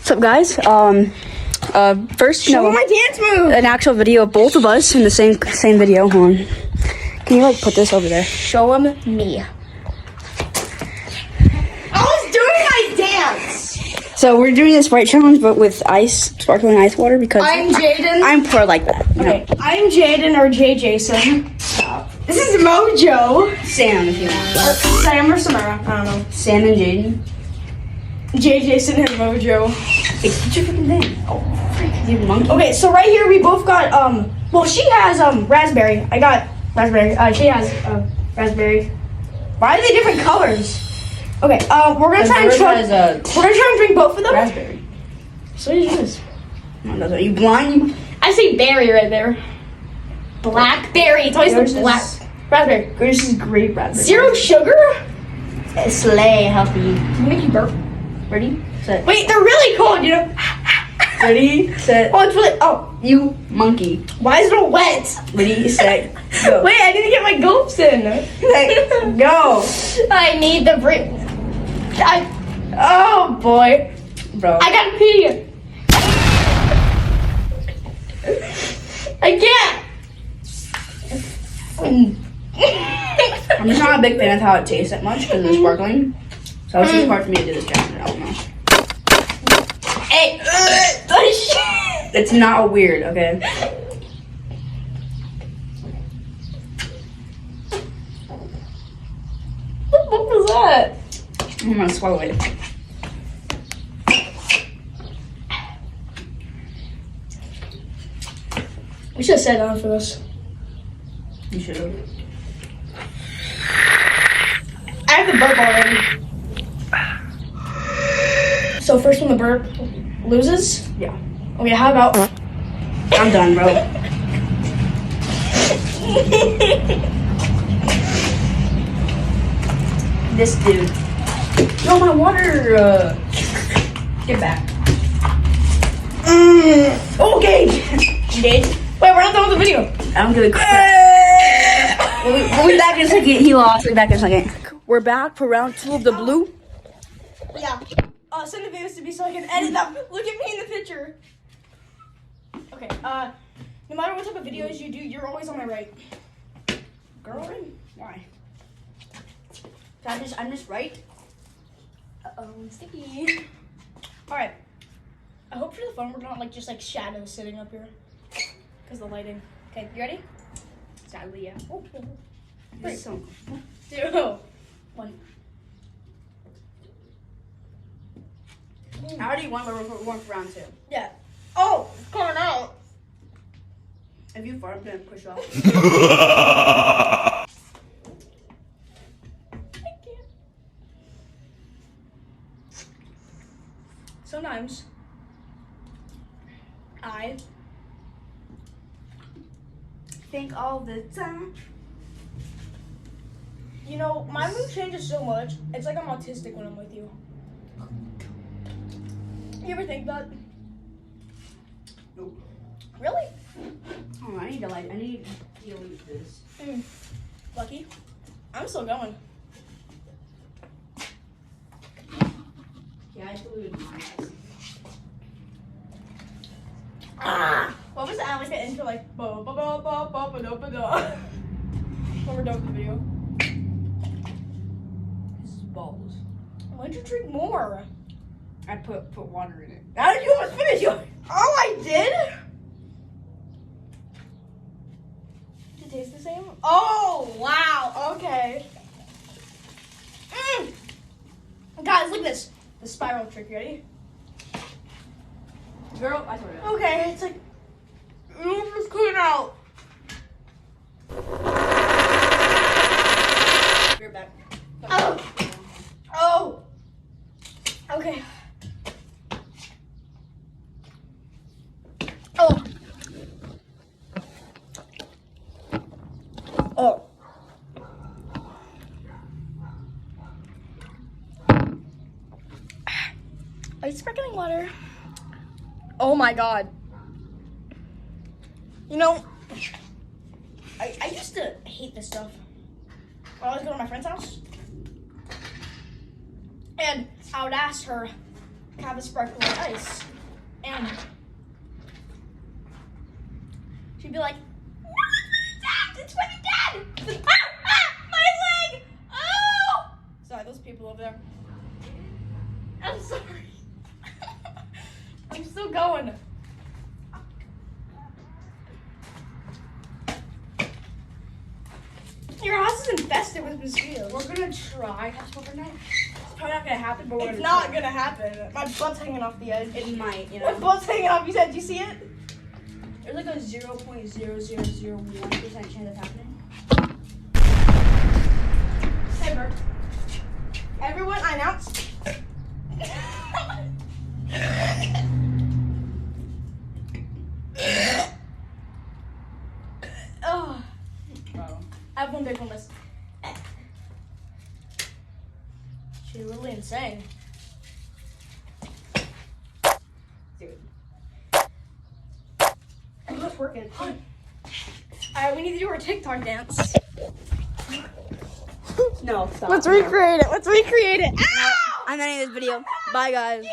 What's up, guys? First, Show my dance move. an actual video of both of us in the same video. Hold on. Can you like put this over there? Show him me. I was doing my dance. So we're doing a Sprite challenge, but with sparkling ice water because I'm Jaden. I'm poor like that. Okay, I'm Jaden or J Jason. This is Mojo. Sam, if you want. Sam or Samara. I don't know. Sam and Jaden. J Jason and Mojo. Hey, get your freaking thing. Oh, freak, you monkey. Okay, so right here we both got well, she has raspberry. I got raspberry. She has raspberry. Why are they different colors? Okay, we're gonna try and drink both of them. Raspberry. So what is this? Are you blind? I say berry right there. Blackberry. It's always Yours the black. is- Raspberry. This is great raspberry. Zero sugar? Slay healthy. Can you make you burp? Ready? Set. Wait, they're really cold, you know? Ready? Set. Oh, it's really. Oh, You monkey. why is it all wet? Ready? Set. Go. Wait, I need to get my gulps in. Set. Go. I need the break. Oh boy. Bro. I gotta pee. I can't. I'm just not a big fan of how it tastes that much because it's sparkling. So it's just hard for me to do this challenge. I don't know. Hey. It's not weird, okay? What was that? I'm gonna swallow it. We should have sat down for this. You should have. I have the burp already. So first one to burp loses? Yeah. Okay, how about... I'm done, bro. This dude. No, my water. Get back. Okay. You did? Wait, we're not done with the video. I don't give a crap. We'll be back in a second. He lost. We'll be back in a second. We're back for round 2 of the blue. Yeah. Send the videos to me so I can edit them. Look at me in the picture. Okay, no matter what type of videos you do, you're always on my right. Girl, why? I'm just right. Uh-oh, sticky. Alright. I hope for the fun we're not just shadows sitting up here. Because the lighting. Okay, you ready? Sadly, yeah. Oh, This is so 2, 1. I already won, but we're going for round 2. Yeah. Oh, it's coming out. If you fart, I'm gonna push off. I can't. Sometimes I Think all the time. You know, my mood changes so much. It's like I'm autistic when I'm with you. You ever think that? Nope. Really? Oh, I need to delete this. Lucky. I'm still going. Yeah, I deleted mine. What was that? Like an intro, like ba ba ba ba ba ba da ba da. When we're done with the video. This is balls. Why'd you drink more? I put water in it. How did you almost finish yours? Oh, I did? Did it taste the same? Oh, wow. Okay. Guys, look at this. The spiral trick. Ready? Girl, I swear to God. Okay, it's like... Just clean out. You're back. Oh. Oh. Okay. Oh. Oh. Ice sparkling water. Oh my god. You know, I used to hate this stuff. I always go to my friend's house. And I would ask her, have a sparkling ice. And she'd be like, no, it's when it dead! It's like, my leg! Oh! Sorry, those people over there. I'm sorry. I'm still going. Your house is infested with mosquitoes. We're gonna try to have overnight. It's probably not gonna happen, but It's not gonna happen. My butt's hanging off the edge. It might, you know. My butt's hanging off. You said, do you see it? There's like a 0.0001% chance of happening. Hey, Bert. Everyone, I announce. Oh. I have one big one list. She's really insane. Dude. It's working. Alright, we need to do our TikTok dance. No, stop. Let's recreate it. Let's recreate it. I'm ending this video. Bye, guys. Ow!